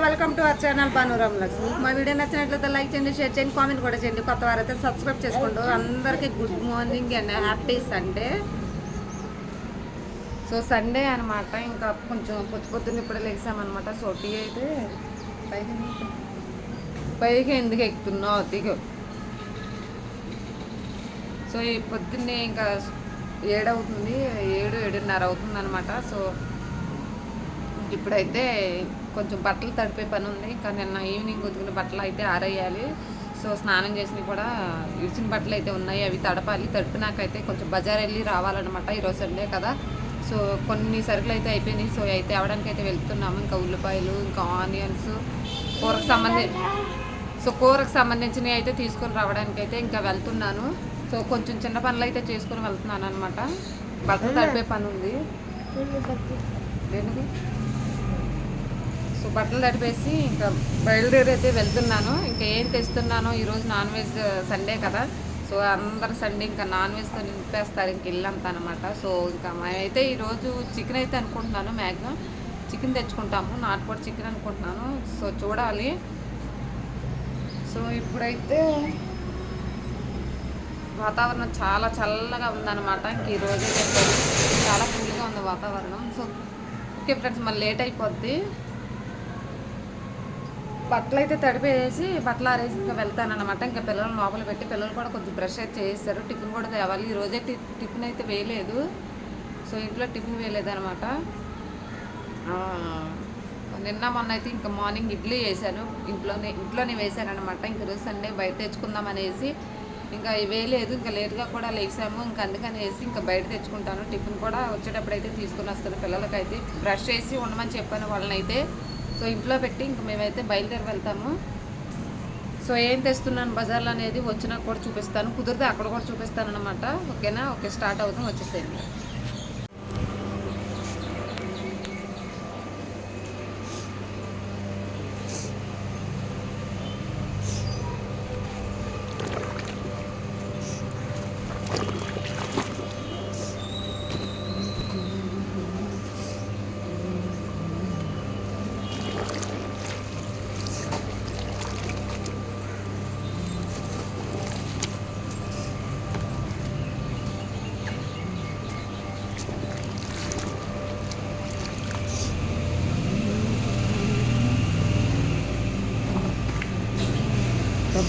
Welcome to our channel Bhanuram Lakshmi. మా video నచ్చినట్లయితే like చేయండి, షేర్ చేయండి, కామెంట్ కూడా చేయండి. కొత్త వారైతే సబ్స్క్రైబ్ చేసుకోండి. అందరికీ good morning and happy Sunday. So Sunday అనమాట, ఇంకా కొంచెం పొద్దున్న ఇప్పుడే లేసామన్నమాట. సో టీ అయితే పైకి ఎందుకు ఎక్కుతున్నావు దిగు. సో ఈ పొద్దున్నే ఇంకా 7 అవుతుంది, 7:30 అవుతుంది అనమాట. సో ఇప్పుడైతే కొంచెం బట్టలు తడిపే పని ఉంది. ఇంకా నిన్న ఈవినింగ్ ఉతికిన బట్టలు అయితే ఆరేయాలి. సో స్నానం చేసినవి కూడా ఇచ్చిన బట్టలు అయితే ఉన్నాయి, అవి తడపాలి. తడిపినాకైతే కొంచెం బజార్ వెళ్ళి రావాలన్నమాట. ఈరోజు సండే కదా. సో కొన్ని సరుకులు అయితే అయిపోయినాయి. సో అయితే అవడానికి అయితే వెళ్తున్నాము. ఇంకా ఉల్లిపాయలు, ఇంకా ఆనియన్స్, కూరకు సంబంధించినవి అయితే తీసుకొని రావడానికి అయితే ఇంకా వెళ్తున్నాను. సో కొంచెం చిన్న పనులు అయితే చేసుకొని వెళ్తున్నాను అనమాట. బట్టలు తడిపే పని ఉంది. సో బట్టలు తడిపేసి ఇంకా బయలుదేరి అయితే వెళ్తున్నాను. ఇంకా ఏం తెస్తున్నానో, ఈరోజు నాన్ వెజ్ సండే కదా. సో అందరు సండే ఇంకా నాన్ వెజ్తో నింపేస్తారు ఇంక ఇల్లంతా అనమాట. సో ఇంకా మేమైతే ఈరోజు చికెన్ అయితే అనుకుంటున్నాను. మ్యాక్సిమం చికెన్ తెచ్చుకుంటాము, నాటుకోడి చికెన్ అనుకుంటున్నాను. సో చూడాలి. సో ఇప్పుడైతే వాతావరణం చాలా చల్లగా ఉందన్నమాట. ఇంక ఈరోజు చాలా కూల్గా ఉంది వాతావరణం. సో ఓకే ఫ్రెండ్స్, మళ్ళీ లేట్ అయిపోద్ది. బట్టలు అయితే తడిపేసి బట్టలు ఆరేసి ఇంకా వెళ్తానమాట. ఇంకా పిల్లలు లోపల పెట్టి, పిల్లలు కూడా కొంచెం బ్రష్ అయితే చేస్తారు. టిఫిన్ కూడా తేవాలి. ఈరోజే టిఫిన్ అయితే వేయలేదు. సో ఇంట్లో టిఫిన్ వేయలేదనమాట. నిన్న మొన్న అయితే ఇంకా మార్నింగ్ ఇడ్లీ వేసాను, ఇంట్లోనే వేసాను అనమాట. ఇంక ఈరోజు సండే బయట తెచ్చుకుందాం అనేసి ఇంకా వేయలేదు. ఇంకా లేట్గా కూడా లేసాము. ఇంకా అందుకని వేసి ఇంకా బయట తెచ్చుకుంటాను. టిఫిన్ కూడా వచ్చేటప్పుడు అయితే తీసుకుని వస్తాను. పిల్లలకైతే బ్రష్ చేసి ఉండమని చెప్పాను వాళ్ళనైతే. సో ఇంట్లో పెట్టి ఇంక మేమైతే బయలుదేరి వెళ్తాము. సో ఏం తెస్తున్నాను బజార్లో అనేది వచ్చినాక కూడా చూపిస్తాను. కుదిరితే అక్కడ కూడా చూపిస్తాను అనమాట. ఓకేనా? ఓకే, స్టార్ట్ అవుతాం, వచ్చేసేయండి.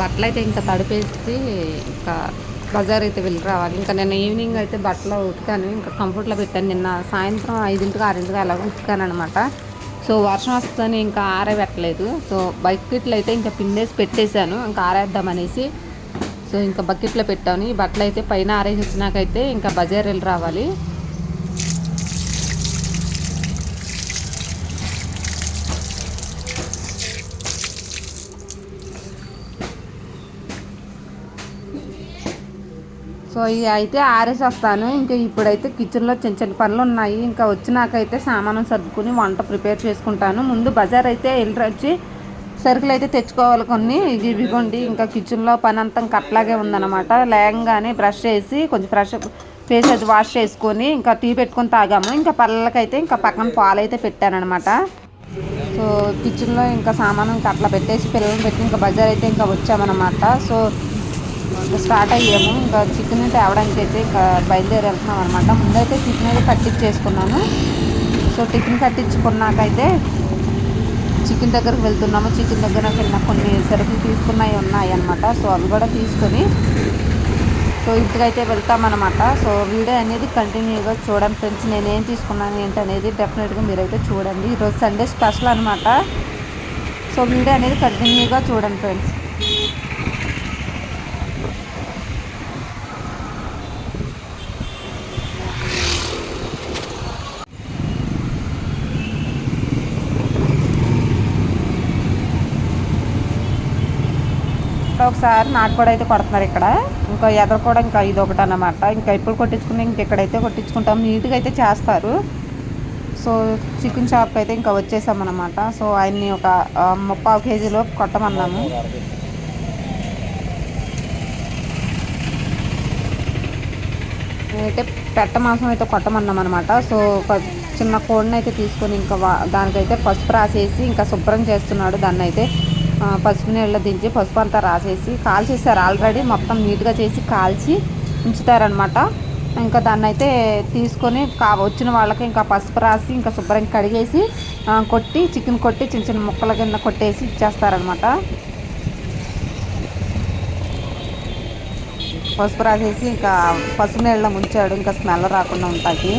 బట్టలు అయితే ఇంకా తడిపేసి ఇంకా బజార్ అయితే వెళ్ళి రావాలి. ఇంకా నిన్న ఈవినింగ్ అయితే బట్టలు ఉతికాను, ఇంకా కంఫర్ట్లో పెట్టాను. నిన్న సాయంత్రం 5 6 అలాగ ఉతికాను అనమాట. సో వర్షం వస్తుందని ఇంకా ఆరబెట్టలేదు. సో బకెట్లు అయితే ఇంకా పిండేసి పెట్టేశాను, ఇంకా ఆరేద్దామనేసి. సో ఇంకా బకెట్లో పెట్టాను. ఈ బట్టలు అయితే పైన ఆరేసి వచ్చినాకైతే ఇంకా బజార్ వెళ్ళి రావాలి. సో ఇవి అయితే ఆరేసి వస్తాను. ఇంకా ఇప్పుడైతే కిచెన్లో చిన్న చిన్న పనులు ఉన్నాయి. ఇంకా వచ్చినాకైతే సామాను సర్దుకుని వంట ప్రిపేర్ చేసుకుంటాను. ముందు బజార్ అయితే వెళ్ళి వచ్చి సరుకులు అయితే తెచ్చుకోవాలి కొన్ని. ఇవిగోండి, ఇంకా కిచెన్లో పని అంతా అట్లాగే ఉందన్నమాట. లేయంగానే బ్రష్ చేసి కొంచెం ఫేస్ అయితే వాష్ చేసుకొని ఇంకా టీ పెట్టుకొని తాగాము. ఇంకా పళ్ళకైతే ఇంకా పక్కన పాలు అయితే పెట్టానమాట. సో కిచెన్లో ఇంకా సామాను ఇంకా అట్లా పెట్టేసి పిల్లలు పెట్టి ఇంకా బజార్ అయితే ఇంకా వచ్చామన్నమాట. సో స్టార్ట్ అయ్యాము. ఇంకా చికెన్ తేవడానికి అయితే ఇంకా బయలుదేరి వెళ్తున్నాం అనమాట. ముందైతే చికెన్ అయితే కట్టించేసుకున్నాను. సో టిఫిన్ కట్టించుకున్నాకైతే చికెన్ దగ్గరకు వెళ్తున్నాము. చికెన్ దగ్గరకు వెళ్ళిన కొన్ని సరుకులు తీసుకున్నవి ఉన్నాయి అనమాట. సో అవి కూడా తీసుకొని సో ఇంటికైతే వెళ్తామన్నమాట. సో వీడియో అనేది కంటిన్యూగా చూడండి ఫ్రెండ్స్. నేనేం తీసుకున్నాను ఏంటి అనేది డెఫినెట్గా మీరైతే చూడండి. ఈరోజు సండే స్పెషల్ అనమాట. సో వీడియో అనేది కంటిన్యూగా చూడండి ఫ్రెండ్స్. ఒకసారి నాటుకోడి అయితే కొడుతున్నారు ఇక్కడ. ఇంకా ఎదరు కూడా ఇంకా ఇది ఒకటి అన్నమాట. ఇంకా ఎప్పుడు కొట్టించుకుని ఇంకెక్కడైతే కొట్టించుకుంటాం, నీట్గా అయితే చేస్తారు. సో చికెన్ షాప్కి అయితే ఇంకా వచ్చేసామన్నమాట. సో ఆయన్ని ఒక 30 kg కొట్టమన్నాము. అయితే పెట్ట మాంసం అయితే కొట్టమన్నాం అనమాట. సో చిన్న కోడిని అయితే తీసుకొని ఇంకా దానికైతే పసుపు రాసేసి ఇంకా శుభ్రం చేస్తున్నాడు. దాన్ని అయితే పసుపు నీళ్ళలో దించి పసుపు అంతా రాసేసి కాల్చేస్తారు. ఆల్రెడీ మొత్తం నీట్గా చేసి కాల్చి ఉంచుతారనమాట. ఇంకా దాన్ని అయితే తీసుకొని వచ్చిన వాళ్ళకి ఇంకా పసుపు రాసి ఇంకా శుభ్రం కడిగేసి కొట్టి చికెన్ కొట్టి చిన్న చిన్న ముక్కల కింద కొట్టేసి ఇచ్చేస్తారనమాట. పసుపు రాసేసి ఇంకా పసుపు నీళ్ళలో ముంచాడు ఇంకా స్మెల్ రాకుండా ఉంటుంది.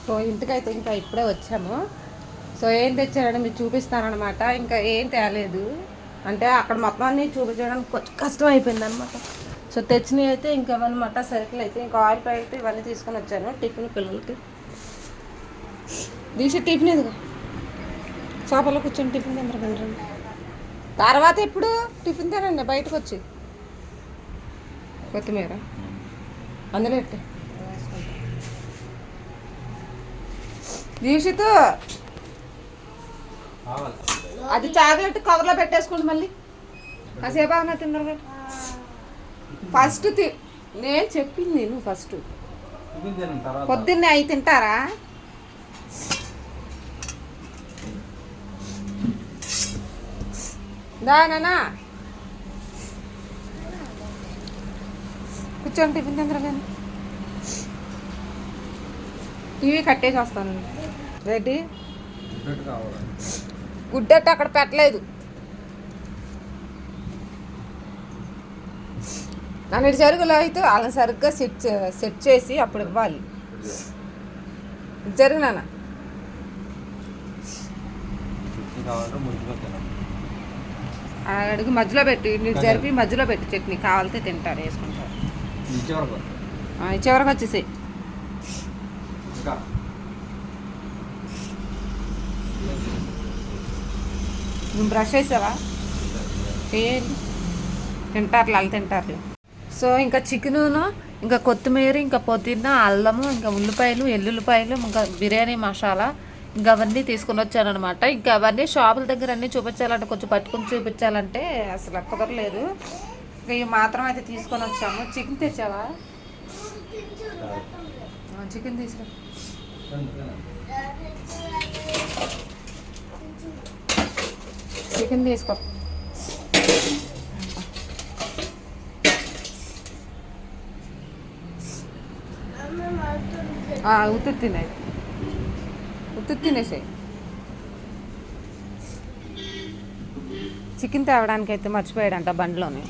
సో ఇంటికైతే ఇంకా ఇప్పుడే వచ్చాము. సో ఏం తెచ్చారని మీరు చూపిస్తానమాట. ఇంకా ఏం తేలేదు అంటే అక్కడ మొత్తం అన్నీ చూపించడానికి కొంచెం కష్టం అయిపోయింది అనమాట. సో తెచ్చినవి అయితే ఇంకేమన్నమాట సరుకులు అయితే ఇంకా ఆయిల్ ప్యాకెట్ ఇవన్నీ తీసుకొని వచ్చాను. టిఫిన్ పిల్లలకి తీసి టిఫిన్ ఎదుగు షాపులో కూర్చొని టిఫిన్ తింటారు. తర్వాత ఎప్పుడు టిఫిన్ తినండి బయటకు వచ్చి. కొత్తిమీర అందులో ఎట్టి దీక్షిత్ అది చాక్లెట్ కవర్లో పెట్టేసుకోండి. మళ్ళీ కాసేపు అన్న తిన్నారు ఫస్ట్ నేను చెప్పింది నువ్వు ఫస్ట్ పొద్దున్నే అవి తింటారా? దానా కూర్చోండి టిఫిన్ తిందరు కానీ టీవీ కట్టేసి వస్తాను. రెడ్డి గుడ్డట్టు అక్కడ పెట్టలేదు. నన్ను జరుగులో అయితే వాళ్ళని సరిగ్గా సెట్ చేసి అప్పుడు ఇవ్వాలి. జరిగినా అడుగు మధ్యలో పెట్టి నీకు జరిపి మధ్యలో పెట్టి చట్నీ కావాలితే తింటారు వేసుకుంటారు. చివరికి వచ్చేసి నువ్వు బ్రష్ చేసావా? చేయాలి తింటారులే వాళ్ళు తింటారులే. సో ఇంకా చికెను ఇంకా కొత్తిమీర ఇంకా పుదీనా అల్లము ఇంకా ఉల్లిపాయలు ఎల్లుల్లిపాయలు ఇంకా బిర్యానీ మసాలా ఇంకా అవన్నీ తీసుకుని వచ్చానమాట. ఇంకా అవన్నీ షాపుల దగ్గర అన్నీ చూపించాలంటే కొంచెం పట్టుకుని చూపించాలంటే అసలు కుదరలేదు. ఇంకా ఇవి మాత్రం అయితే తీసుకొని వచ్చాము. చికెన్ తెచ్చావా? చికెన్ తీసుకురా. చికెన్ తీసుకో. ఉత్తు తినే ఉత్తు తినేసాయి. చికెన్ తేవడానికి అయితే మర్చిపోయాడంట బండిలోనే.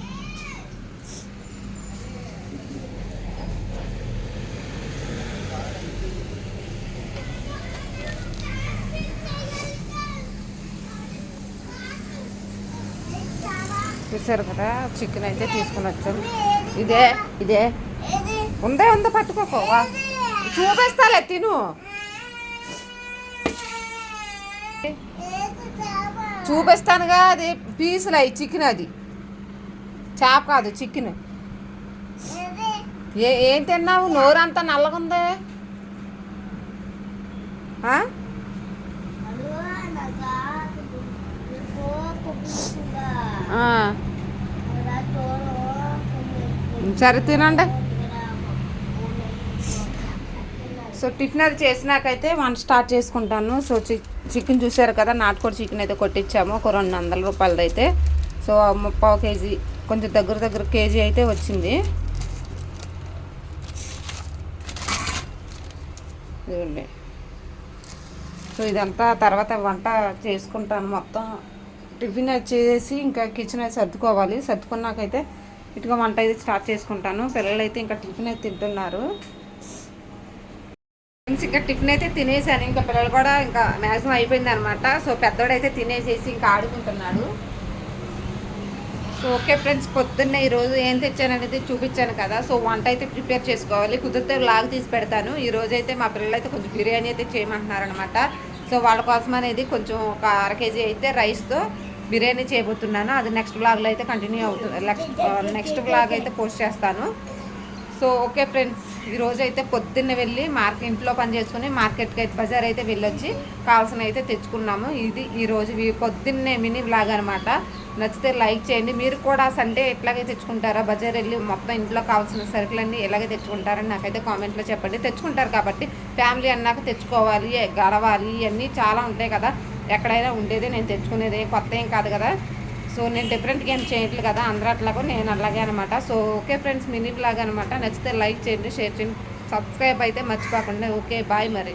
చూసారు కదా చికెన్ అయితే తీసుకుని వచ్చాము. ఇదే ఇదే ఉందే ఉందో పట్టుకోవా చూపిస్తాలే తిను. చూపిస్తానుగా అది పీసులు అవి చికెన్ అది చేప కాదు చికెన్. ఏం తిన్నావు? నోరంతా నల్లగుందే. సరే తినండి. సో టిఫిన్ అది చేసినాకైతే వంట స్టార్ట్ చేసుకుంటాను. సో చికెన్ చూసారు కదా, నాటుకోడి చికెన్ అయితే కొట్టించాము ఒక 200 రూపాయలది అయితే. సో 3/4 కేజీ, కొంచెం దగ్గర కేజీ అయితే వచ్చింది. ఇదిగోండి. సో ఇదంతా తర్వాత వంట చేసుకుంటాను. మొత్తం టిఫిన్ చేసి ఇంకా కిచెన్ అయితే సర్దుకోవాలి. సర్దుకున్నాకైతే ఇటుగా వంట అయితే స్టార్ట్ చేసుకుంటాను. పిల్లలు అయితే ఇంకా టిఫిన్ అయితే తింటున్నారు. ఇంకా టిఫిన్ అయితే తినేసాను. ఇంకా పిల్లలు కూడా ఇంకా మ్యాక్సిమం అయిపోయింది అనమాట. సో పెద్దోడైతే తినేసేసి ఇంకా ఆడుకుంటున్నాడు. సో ఓకే ఫ్రెండ్స్, పొద్దున్నే ఈరోజు ఏం తెచ్చాననేది చూపించాను కదా. సో వంట అయితే ప్రిపేర్ చేసుకోవాలి. కుదిరితే లాగ్ తీసి పెడతాను. ఈరోజు అయితే మా పిల్లలు అయితే కొంచెం బిర్యానీ అయితే చేయమంటున్నారనమాట. సో వాళ్ళ కోసం అనేది కొంచెం ఒక 1/2 కేజీ అయితే రైస్తో బిర్యానీ చేయబోతున్నాను. అది నెక్స్ట్ బ్లాగ్లో అయితే కంటిన్యూ అవుతుంది. నెక్స్ట్ బ్లాగ్ అయితే పోస్ట్ చేస్తాను. సో ఓకే ఫ్రెండ్స్, ఈరోజు అయితే పొద్దున్నే వెళ్ళి ఇంట్లో పని చేసుకుని మార్కెట్కి అయితే బజార్ అయితే వెళ్ళొచ్చి కావాల్సిన అయితే తెచ్చుకున్నాము. ఇది ఈరోజు పొద్దున్నే మినీ బ్లాగ్ అనమాట. నచ్చితే లైక్ చేయండి. మీరు కూడా సండే ఎట్లాగే తెచ్చుకుంటారా? బజార్ వెళ్ళి మొత్తం ఇంట్లో కావాల్సిన సరుకులన్నీ ఎలాగే తెచ్చుకుంటారని నాకైతే కామెంట్లో చెప్పండి. తెచ్చుకుంటారు కాబట్టి ఫ్యామిలీ అన్నాక తెచ్చుకోవాలి, గడవాలి, ఇవన్నీ చాలా ఉంటాయి కదా. ఎక్కడైనా ఉండేదే, నేను తెచ్చుకునేది కొత్త ఏం కాదు కదా. సో నేను డిఫరెంట్గా ఏం చేయట్లేదు కదా, అందరూ అట్లాగో నేను అలాగే అనమాట. So okay friends, mini blog అనమాట. నచ్చితే లైక్ చేయండి, షేర్ చేయండి, సబ్స్క్రైబ్ అయితే మర్చిపోకండి. ఓకే బాయ్ మరి.